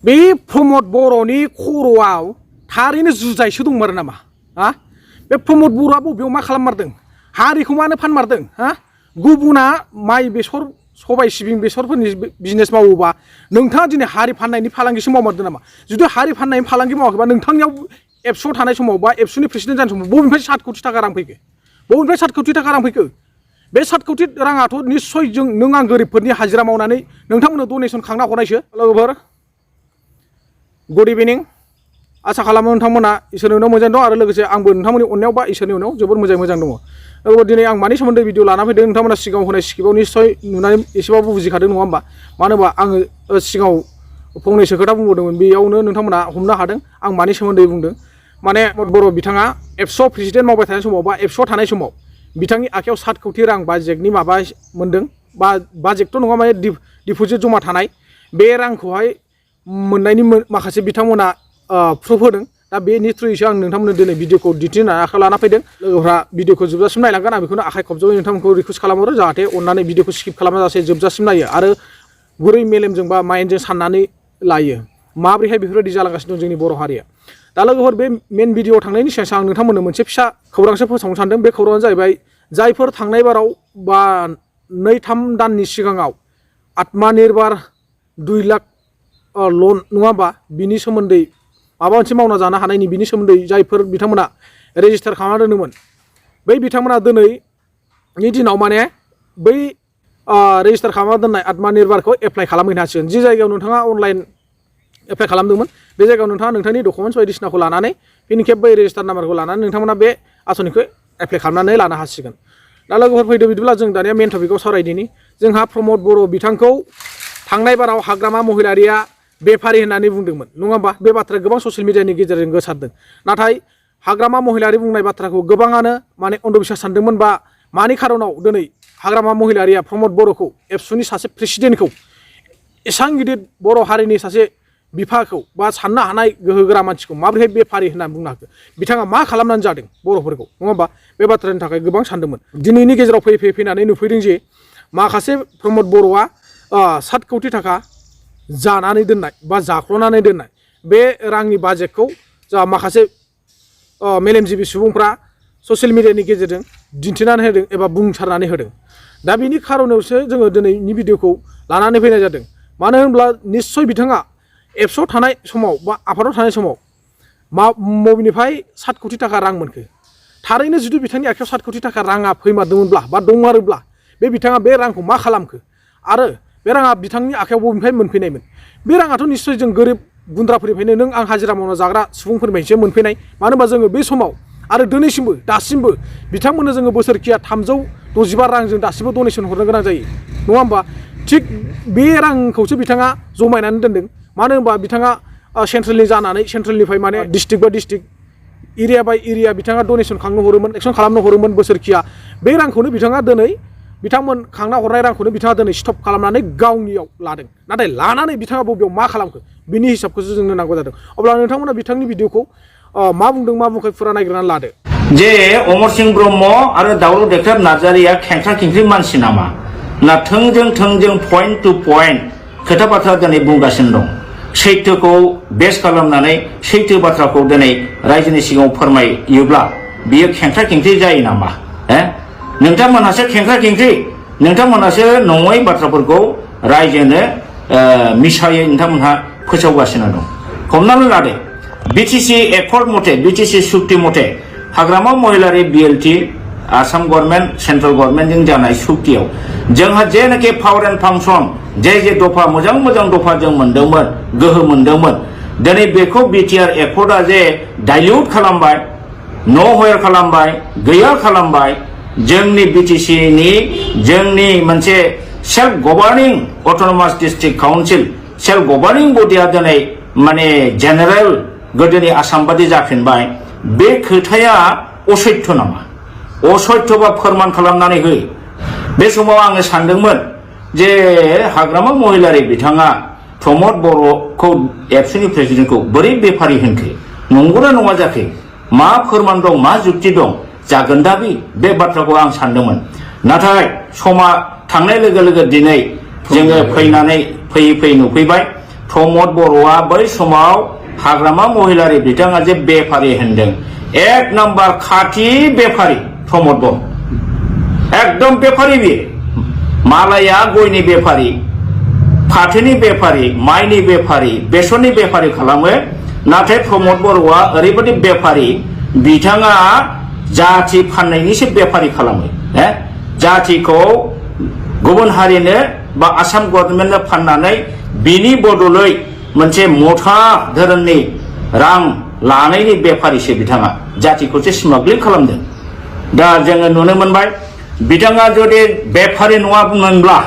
बे प्रमद बर'नि खर'आव थारैनो जुजाइसो दंमारो नामा हा बे प्रमद बर'आ बबेयाव मा खालाममारदों हारिखौ मानो फानमारदों हा गुबुना माइ बेसर सबाय सिबिं बेसरफोरनि बिजनेस मावोबा नोंथाङा दिनै हारि फाननायनि फालांगिसो मावमारदों नामा जुदि हारि फाननायनि फालांगि मावाखैबा नोंथांनियाव एबसुआव थानाय समाव बा एबसुनि प्रेसिडेन्ट जानाय समाव बबेनिफ्राय 7 कोटि थाखा रां फैखो बबेनिफ्राय 7 कोटि थाखा रां फैखो बे 7 कोटि राङाथ' निस्सय जों नों आं गोरिबफोरनि हाजिरा मावनानै नोंथांमोननो डनेसन खांना हरनायसो लोगोफोर गुड इभिनिं आसा खालामो नोंथांमोना इसोरनि उनाव मोजां दं आरो लोगोसे आंबो नोंथांमोननि अननायाव बा इसोरनि उनाव जोबोर मोजां दङ दिनै आं मानि सोमोन्दै भिडिअ लाना फैदों नोंथांमोना सिगाङाव होनाय स्क्रिप्टआव निस्सय नुनानै एसेबाबो बुजिखादों नङा होमबा मानो होनबा आङो सिगाङाव फंनैसो खोथा बुंबोदोंमोन बेयावनो नोंथांमोना हमनो हादों आं मानि सोमोन्दै बुंदों माने बर' बिथाङा एबसुआव प्रेसिडेन्ट मावबाय थानाय समाव बा एबसुआव थानाय समाव बिथांनि आखायाव 7 कोटि रां बाजेटनि माबा मोनदों बा बाजेटथ' नङा माने डिप'जिट जमा थानाय बे रांखौहाय मोननायनि माखासे बिथांमोना प्रुफ होदों दा बेनि थ्रुयैसो आं नोंथांमोननो दिनै भिडिअखौ दिन्थिनो आखायाव लाना फैदों लोगोफ्रा भिडिअखौ जोबजासिम नायलांगोन आं बेखौनो आखाइ खबजोबै नोंथांमोनखौ रिकुवेस्ट खालामहरो जाहाथे अननानै भिडिअखौ स्किप खालामाजासे जोबजासिम नायो आरो गुरै मेलेमजों बा माइन्डजों साननानै लायो माब्रैहाय बेफोरबायदि जालांगासिनो दं जोंनि बर' हारिया दा लोगोफोर बे मेन भिडिअ थांनायनि सिगां आं नोंथांमोननो मोनसे फिसा खौरांसो फोसावनो सानदों बे खौराङानो जाहैबाय जायफोर थांनाय बाराव बा 2-3 दाननि सिगाङाव आत्मनिर्भर 2 लाख लन नङा होमबा बिनि सोमोन्दै माबा मोनसे मावना जानो हानायनि बिनि सोमोन्दै जायफोर बिथांमोना रेजिस्टार खालामना दोनदोंमोन बै बिथांमोना दिनैनि दिनाव माने बै रेजिस्टार खालामना दोननाय आत्मनिर्भरखौ एप्लाइ खालामहैनो हासिगोन जि जायगायाव नोंथाङा अनलाइन एप्लाइ खालामदोंमोन बे जायगायाव नोंथाङा नोंथांनि डकुमेन्टस बायदिसिनाखौ लानानै फिन खेब बै रेजिस्टार नाम्बारखौ लानानै नोंथांमोना बे आसनिखौ एप्लाइ खालामनानै लानो हासिगोन दा लोगोफोर फैदो बिदिब्ला जों दानिया मेन टपिकआव सावरायदिनि जोंहा प्रमद बर' बिथांखौ थांनाय बाराव हाग्रामा महिलारिया बेफारि होननानै बुंदोंमोन नङा होमबा बे बाथ्राया गोबां ससियेल मिडियानि गेजेरजों गोसारदों नाथाय हाग्रामा महिलारि बुंनाय बाथ्राखौ गोबाङानो माने अन्धबिश्वास सानदोंमोन बा मानि खारनाव दिनै हाग्रामा महिलारिया प्रमद बर'खौ एबसुनि सासे प्रेसिडेन्टखौ एसां गिदिर बर' हारिनि सासे बिफाखौ बा साननो हानाय गोहोगोरा मानसिखौ माबोरैहाय बेफारि होननानै बुंनो हाखो बिथाङा मा खालामनानै जादों बर'फोरखौ नङा होमबा बे बाथ्रानि थाखाय गोबां सानदोंमोन दिनैनि गेजेराव फैनानै नुफैदों जे माखासे प्रमद बर'आ 7 कोटि थाखा जानानै दोननाय बा जाख्ल'नानै दोननाय बे रांनि बाजेटखौ जा माखासे मेलेमजिबि सुबुंफ्रा ससियेल मिडियानि गेजेरजों दिन्थिनानै होदों एबा बुंसारनानै होदों दा बेनि खारनावसो जोङो दिनैनि भिडिअखौ लानानै फैनाय जादों मानो होनब्ला निस्सय बिथाङा एबसुआव थानाय समाव बा आफादाव थानाय समाव बबेनिफ्राय 7 कोटि थाखा रां मोनखो थारैनो जुदि बिथांनि आखायाव 7 कोटि थाखा राङा फैमारदोंमोनब्ला बा दंमारोब्ला बे बिथाङा बे रांखौ मा खालामखो आरो बे राङा बिथांनि आखायाव बबेनिफ्राय मोनफैनायमोन बे राङाथ' निस्सय जों गोरिब गुन्द्राफोरनिफ्रायनो नों आं हाजिरा मावना जाग्रा सुबुंफोरनिफ्रायसो मोनफैनाय मानो होनबा जोङो बे समाव आरो दिनैसिमबो दासिमबो बिथांमोननो जोङो बोसोरकिया 365 रां जों दासिमबो डनेसन हरनो गोनां जायो नङा होमबा थिग बे रांखौसो बिथाङा जमायनानै दोनदों मानो होनबा बिथाङा सेन्ट्रेलनि जानानै सेन्ट्रेलनिफ्राय माने डिस्ट्रिक्ट बा डिस्ट्रिक्ट एरिया बाय एरिया बिथाङा डनेसन खांनो हरोमोन एक्सन खालामनो हरोमोन बोसोरकिया बे रांखौनो बिथाङा दिनै बिथांमोन खांना हरनाय रांखौनो बिथाङा दिनै स्टप खालामनानै गावनियाव लादों नाथाय लानानै बिथाङा बबेयाव मा खालामखो बिनि हिसाबखौसो जोंनो नांगौ जादों अब्ला नोंथांमोना बिथांनि भिडिअखौ मा बुंदों मा बुंखै फुरा नायग्रोनानै लादो जे अमर सिंह ब्रह्म आरो दावलु देख्रेब नार्जारिया खेंख्रा खेंख्रि मानसि नामा ना थोंजों पइन्ट टु पइन्ट खोथा बाथ्रा दिनै बुंगासिनो दं सैथोखौ बेस खालामनानै सैथो बाथ्राखौ दिनै रायजोनि सिगाङाव फोरमायोब्ला बियो खेंख्रा खेंख्रि जायो नामा नोंथांमोनहासो खेंख्रा खेंख्रि नोंथांमोनहासो नङै बाथ्राफोरखौ रायजोनो मिसायै नोंथांमोनहा फोसावगासिनो दं हमनानै लादो बिटिसि एकर्ड मथे बिटिसि सुक्ति मथे हाग्रामा महिलारि बिएलटि आसाम गभर्नमेन्ट सेन्ट्रेल गभर्नमेन्टजों जानाय सुक्तियाव जोंहा जेनाखि पावार एन्ड फांसन जे दफा मोजां दफा जों मोनदोंमोन गोहो मोनदोंमोन दिनै बेखौ बिटिआर एकर्डआ जे डाइल्युट खालामबाय न'हवेर खालामबाय गैया खालामबाय जोंनि बिटिसिनि जोंनि मोनसे सेल्फ गभार्निं अट'नमास डिस्ट्रिक्ट काउन्सिल सेल्फ गभार्निं बडिया दिनै माने जेनेरेल गोदोनि आसाम बादि जाफिनबाय बे खोथाया असैथ्य नामा असैथ्यबा फोरमान खालामनानै हो बे समाव आङो सानदोंमोन जे हाग्रामा महिलारि बिथाङा प्रमद बर'खौ एबसुनि प्रेसिडेन्टखौ बोरै बेफारि होनखो नंगौना नङा जाखो मा फोरमान दं मा जुक्ति दं जागोन दाबि बे बाथ्राखौ आं सानदोंमोन नाथाय समा थांनाय लोगो लोगो दिनै जोङो फैनानै फैयै नुफैबाय प्रमद बर'आ बै समाव हाग्रामा महिलारि बिथाङा जे बेफारि होनदों एक नम्बर खाथि बेफारि प्रमद बर' एकदम बेफारि बे मालाया गयनि बेफारि फाथोनि बेफारि माइनि बेफारि बेसरनि बेफारि खालामो नाथाय प्रमद बर'आ ओरैबायदि बेफारि बिथाङा जाथि फाननायनिसो बेफारि खालामो जाथिखौ गुबुन हारिनो बा आसाम गभर्नमेन्टनो फाननानै बिनि बदलै मोनसे मथा धोरोमनि रां लानायनि बेफारिसो बिथाङा जातिखौसो स्मागलिं खालामदों दा जोङो नुनो मोनबाय बिथाङा जुदि बेफारि नङामोनब्ला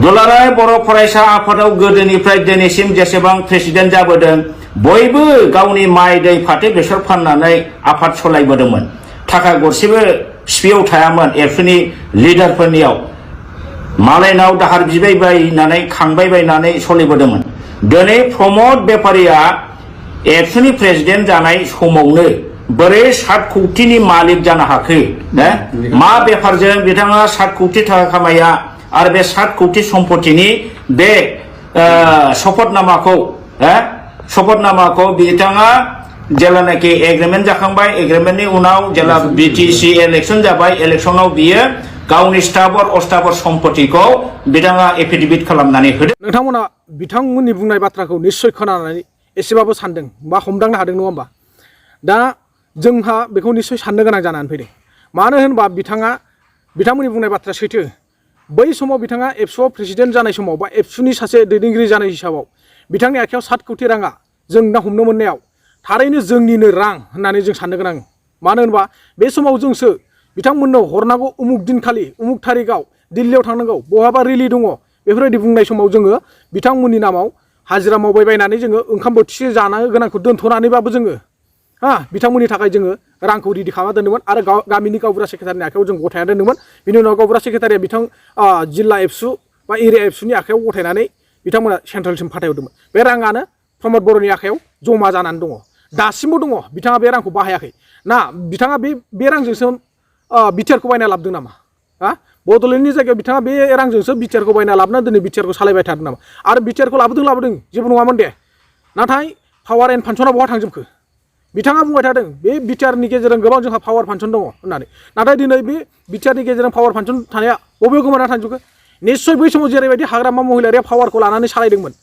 दुलाराय बर' फरायसा आफादाव गोदोनिफ्राय दिनैसिम जेसेबां प्रेसिडेन्ट जाबोदों बयबो गावनि माइ दै फाथो बेसर फाननानै आफाद सालायबोदोंमोन थाखा गरसेबो सिपिआव थायामोन एबसुनि लिडारफोरनियाव मालायनाव दाहार बिबाय बायनानै खांबाय बायनानै सोलिबोदोंमोन दिनै प्रमद बेफारिया एबसुनि प्रेसिडेन्ट जानाय समावनो बोरै 7 कौटिनि मालिक जानो हाखो मा बेफारजों बिथाङा 7 कौटि थाखा खामाया आरो बे 7 कौटि सम्पतिनि बे शपथनामाखौ बिथाङा जेलानाखि एग्रिमेन्ट जाखांबाय एग्रिमेन्टनि उनाव जेला बिटिसि इलेक्शन जाबाय इलेक्शनाव बियो गावनि स्थावर अस्तावर सम्पतिखौ बिथाङा एफिडेभिट खालामनानै होदों नोंथांमोना बिथांमोननि बुंनाय बाथ्राखौ निश्चय खोनानानै एसेबाबो सानदों बा हमदांनो हादों नङा होमबा दा जोंहा बेखौ निश्चय साननो गोनां जानानै फैदों मानो होनबा बिथांमोननि बुंनाय बाथ्राया सैथो बै समाव बिथाङा एबसुआव प्रेसिडेन्ट जानाय समाव बा एबसुनि सासे दैदेनगिरि जानाय हिसाबाव बिथांनि आखायाव 7 कौटि राङा जों दा हमनो मोननायाव थारैनो जोंनिनो रां होननानै जों साननो गोनां मानो होनबा बे समाव जोंसो बिथांमोननो हरनांगौ उमुक दिनखालि उमुक थारिखआव दिल्लीयाव थांनांगौ बहाबा रिलि दङ बेफोरबायदि बुंनाय समाव जोङो बिथांमोननि नामाव हाजिरा मावबाय बायनानै जोङो ओंखाम बोथिसे जानो गोनांखौ दोनथ'नानैबाबो जोङो बिथांमोननि थाखाय जोङो रांखौ रेडि खालामना दोनदोंमोन आरो गामिनि गावबुरा सेक्रेटारिनि आखायाव जों गथायना दोनदोंमोन बिनि उनाव गावबुरा सेक्रेटारिया जिल्ला एबसु बा एरिया एबसुनि आखायाव गथायनानै बिथांमोना सेन्ट्रेलसिम फाथायहरदोंमोन बे राङानो प्रमद बर'नि आखायाव जमा जानानै दङ दासिमबो दङ बिथाङा बे रांखौ बाहायाखै ना बिथाङा बे रांजोंसो बिटिआरखौ बायना लाबोदों नामा बड'लेण्डनि जायगायाव बिथाङा बे रांजोंसो बिटिआरखौ बायना लाबोना दिनै बिटिआरखौ सालायबाय थादों नामा आरो बिटिआरखौ लाबोदों जेबो नङामोन दे नाथाय पावार एन्ड फांसना बहा थांजोबखो बिथाङा बुंबाय थादों बे बिटिआरनि गेजेरजों गोबां जोंहा पावार फांसन दङ होननानै नाथाय दिनै बे बिटिआरनि गेजेरजों पावार फांसन थानाया बबेयाव गोमाना थांजोबखो निश्चय बै समाव जेरैबायदि हाग्रामा महिलारिया पावारखौ लानानै सालायदोंमोन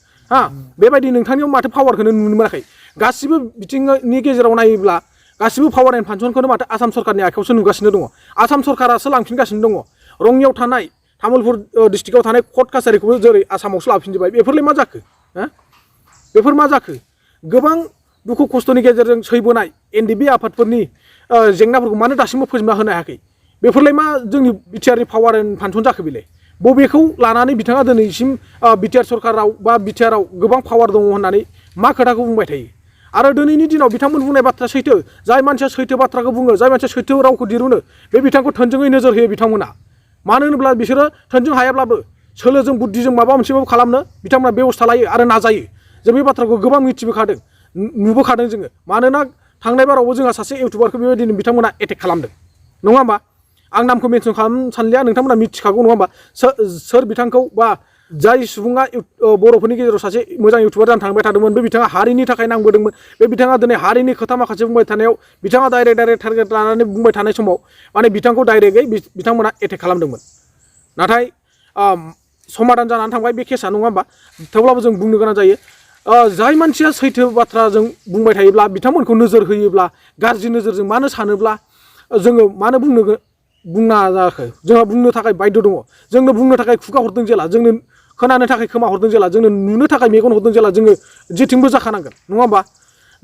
बेबायदि नोंथांनियाव माथो पावारखौनो नुनो मोनाखै गासिबो बिथिंनि गेजेराव नायोब्ला गासिबो पावार एन्ड फांसनखौनो माथो आसाम सरकारनि आखायावसो नुगासिनो दङ आसाम सरकारासो लांफिनगासिनो दङ रङियाव थानाय तामुलपुर डिस्ट्रिक्टआव थानाय कर्ट कासारिखौबो जेरै आसामावसो लाफिनजोब्बाय बेफोरलाय मा जाखो बेफोर मा जाखो गोबां दुखु खस्थ'नि गेजेरजों सैबोनाय एनडिबि आफादफोरनि जेंनाफोरखौ मानो दासिमबो फोजोबना होनो हायाखै बेफोरलाय मा जोंनि बिटिआरनि पावार एन्ड फांसन जाखो बेलाय बबेखौ लानानै बिथाङा दिनैसिम बिटिआर सरकाराव बा बिटिआराव गोबां पावार दङ होननानै मा खोथाखौ बुंबाय थायो आरो दिनैनि दिनाव बिथांमोन बुंनाय बाथ्रा सैथो जाय मानसिया सैथो बाथ्राखौ बुङो जाय मानसिया सैथो रावखौ दिरुनो बे बिथांखौ थोंजोङै नोजोर होयो बिथांमोना मानो होनोब्ला बिसोरो थोंजों हायाब्लाबो सोलोजों बुद्धिजों माबा मोनसेबाबो खालामनो बिथांमोना बेबस्था लायो आरो नाजायो जों बे बाथ्राखौ गोबां मिथिबोखादों नुबोखादों जोङो मानोना थांनाय बारावबो जोंहा सासे इउटुबारखौ बेबायदिनो बिथांमोना एटेक खालामदों नङा होमबा आं नामखौ मेनसन खालामनो सानलिया नोंथांमोना मिथिखागौ नङा होमबा सोर बिथांखौ बा जाय सुबुङा बर'फोरनि गेजेराव सासे मोजां इउटुबार जानो थांबाय थादोंमोन बे बिथाङा हारिनि थाखाय नांबोदोंमोन बे बिथाङा दिनै हारिनि खोथा माखासे बुंबाय थानायाव बिथाङा डाइरेक्ट टारगेट लानानै बुंबाय थानाय समाव माने बिथांखौ डाइरेक्टयै बिथांमोना एटेक खालामदोंमोन नाथाय समाधान जानानै थांबाय बे केसा नङा होमबा थेवब्लाबो जों बुंनो गोनां जायो जाय मानसिया सैथो बाथ्राजों बुंबाय थायोब्ला बिथांमोनखौ नोजोर होयोब्ला गाज्रि नोजोरजों मानो सानोब्ला जोङो मानो बुंना जायाखै जोंहा बुंनो थाखाय बाध्य दङ जोंनो बुंनो थाखाय खुगा हरदों जेला जोंनो खोनानो थाखाय खोमा हरदों जेला जोंनो नुनो थाखाय मेगन हरदों जेला जोङो जेथिंबो जाखानांगोन नङा होमबा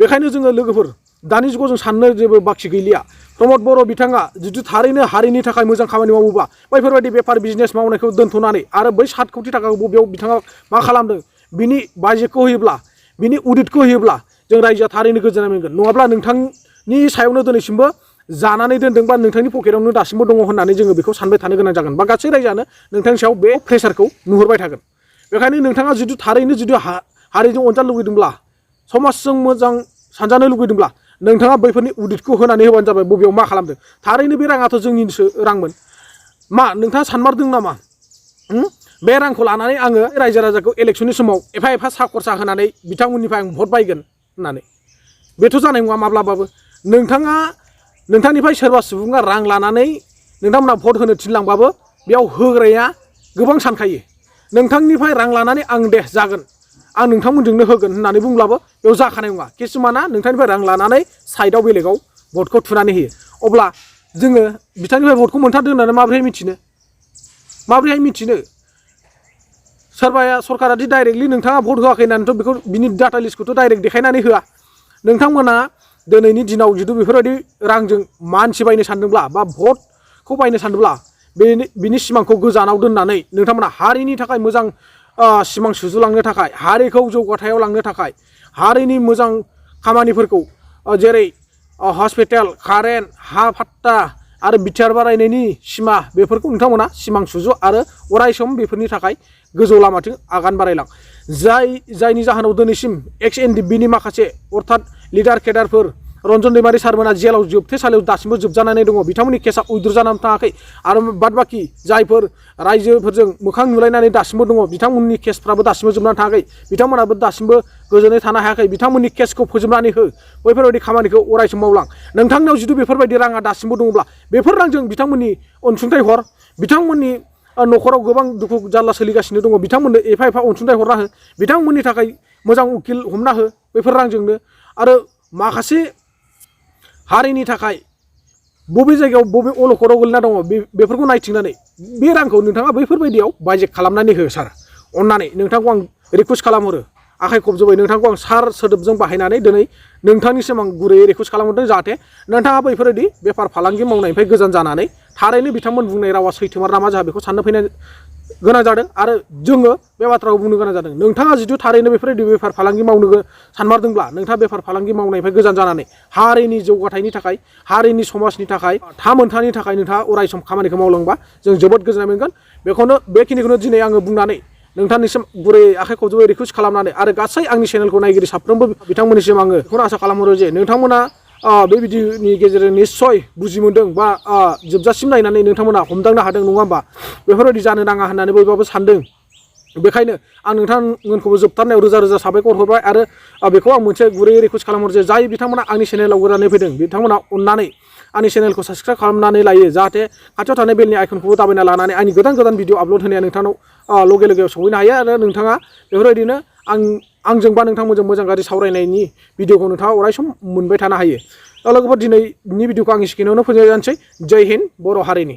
बेखायनो जोङो लोगोफोर दानि जुगाव जों साननो जेबो बाखि गैलिया प्रमद बर' बिथाङा जुदि थारैनो हारिनि थाखाय मोजां खामानि मावोबा बैफोरबायदि बेफार बिजनेस मावनायखौ दोन्थ'नानै आरो बै 7 कौटि थाखाखौ बबेयाव बिथाङा मा खालामदों बिनि बाजेटखौ होयोब्ला बिनि अडिटखौ होयोब्ला जों रायजोआ थारैनो गोजोननाय मोनगोन नङाब्ला नोंथांनि सायावनो दिनैसिमबो जानानै दोनदों बा नोंथांनि पकेटावनो दासिमबो दङ होननानै जोङो बेखौ सानबाय थानो गोनां जागोन बा गासै रायजोआनो नोंथांनि सायाव बे प्रेसारखौ नुहुरबाय थागोन बेखायनो नोंथाङा जुदि थारैनो हारिजों अनजानो लुगैदोंब्ला समाजजों मोजां सानजानो लुगैदोंब्ला नोंथाङा बैफोरनि अडिटखौ होनानै होबानो जाबाय बबेयाव मा खालामदों थारैनो बे राङाथ' जोंनिसो रांमोन मा नोंथाङा सानमारदों नामा बे रांखौ लानानै आङो रायजो राजाखौ इलेक्सननि समाव एफा एफा सा खरसा होनानै बिथांमोननिफ्राय आं भट बायगोन होननानै बेथ' जानाय नङा माब्लाबाबो नोंथाङा नोंथांनिफ्राय सोरबा सुबुङा रां लानानै नोंथांमोना भट होनो थिनलांबाबो बेयाव होग्राया गोबां सानखायो नोंथांनिफ्राय रां लानानै आं दे जागोन आं नोंथांमोनजोंनो होगोन होननानै बुंब्लाबो बेयाव जाखानाय नङा किसुमाना नोंथांनिफ्राय रां लानानै साइडआव बेलेगाव भटखौ थुनानै होयो अब्ला जोङो बिथांनिफ्राय भटखौ मोनथारदों होननानै माबोरैहाय मिथिनो सोरबाया सरकारा दि डाइरेक्टलि नोंथाङा भट होआखै होननानैथ' बेखौ बिनि डाटा लिस्टखौथ' डाइरेक्ट देखायनानै होआ नोंथांमोना दिनैनि दिनाव जुदि बेफोरबायदि रांजों मानसि बायनो सानदोंब्ला बा भटखौ बायनो सानदोंब्ला बिनि सिमांखौ गोजानाव दोननानै नोंथांमोना हारिनि थाखाय मोजां सिमां सुजुलांनो थाखाय हारिखौ जौगाथायाव लांनो थाखाय हारिनि मोजां खामानिफोरखौ जेरै हस्पिटाल कारेन्ट हा फाट्टा आरो बिटिआर बारायनायनि सिमा बेफोरखौ नोंथांमोना सिमां सुजु आरो अरायसम बेफोरनि थाखाय गोजौ लामाथिं आगान बारायलां जायनि जाहोनाव दिनैसिम एक्स एनडिएफबिनि माखासे अर्थात लिडार केडारफोर रन्जन दैमारि सारमोना जेलाव जोबथेसालियाव दासिमबो जोबजानानै दङ बिथांमोननि केसा उइद्र जानानै थाङाखै आरो बाद बाखि जायफोर रायजोफोरजों मोखां नुलायनानै दासिमबो दङ बिथांमोननि केसफ्राबो दासिमबो जोबनानै थाङाखै बिथांमोनाबो दासिमबो गोजोनै थानो हायाखै बिथांमोननि केसखौ फोजोबनानै हो बैफोरबायदि खामानिखौ अरायसम मावलां नोंथांनाव जुदि बेफोरबायदि राङा दासिमबो दङब्ला बेफोर रांजों बिथांमोननि अनसुंथाइ हर बिथांमोननि न'खराव गोबां दुखु जारला सोलिगासिनो दङ बिथांमोननो एफा एफा अनसुंथाइ हरना हो बिथांमोननि थाखाय मोजां उकिल हमना हो बेफोर रांजोंनो आरो माखासे हारिनि थाखाय बबे जायगायाव बबे अलखदाव गोलैना दङ बेफोरखौ नायथिंनानै बे रांखौ नोंथाङा बैफोरबायदियाव बाजेट खालामनानै हो सार अननानै नोंथांखौ आं रिकुवेस्ट खालामहरो आखाइ खबजोबै नोंथांखौ आं सार सोदोबजों बाहायनानै दिनै नोंथांनिसिम आं गुरैयै रिकुवेस्ट खालामहरदों जाहाथे नोंथाङा बैफोरबायदि बेफार फालांगि मावनायनिफ्राय गोजान जानानै थारैनो बिथांमोन बुंनाय रावा सैथोमार नामा जोंहा बेखौ साननो फैनो गोनां जादों आरो जोङो बे बाथ्राखौ बुंनो गोनां जादों नोंथाङा जुदि थारैनो बेफोरबायदि बेफार फालांगि मावनो सानमारदोंब्ला नोंथाङा बेफार फालांगि मावनायनिफ्राय गोजान जानानै हारिनि जौगाथायनि थाखाय हारिनि समाजनि थाखाय थामोनथानि थाखाय नोंथाङा अरायसम खामानिखौ मावलांबा जों जोबोद गोजोननाय मोनगोन बेखिनिखौनो दिनै आङो बुंनानै नोंथांनिसिम गुरै आखाइ खबजोबै रिकुवेस्ट खालामनानै आरो गासै आंनि चेनेलखौ नायगिरि साफ्रोमबो बिथांमोननिसिम आङो बेखौनो आसा खालामहरो जे नोंथांमोना बे भिडिअनि गेजेरजों निस्सय बुजि मोनदों बा जोबजासिम नायनानै नोंथांमोना हमदांनो हादों नङा होमबा बेफोरबायदि जानो नाङा होननानै बयबाबो सानदों बेखायनो आं नोंथांमोनखौबो जोबथारनायाव रोजा रोजा साबायखर हरबाय आरो बेखौ आं मोनसे गुरै रिकुवेस्ट खालामहरो जे जाय बिथांमोना आंनि चेनेलाव गोदानै फैदों बिथांमोना अननानै आंनि चेनेलखौ साबस्क्राइब खालामनानै लायो जाहाथे खाथियाव थानाय बेलनि आइकनखौबो दाबायना लानानै आंनि गोदान भिडिअ आपल'ड होनाया नोंथांनाव लगे लगेयाव सहैनो हायो आरो नोंथाङा बेफोरबायदिनो आंजों बा नोंथांमोनजों मोजां गाज्रि सावरायनायनि भिडिअखौ नोंथाङा अरायसम मोनबाय थानो हायो लोगोफोर दिनैनि भिडिअखौ आं स्क्रिनावनो फोजोबनोसै जय हिन्द बर' हारिनि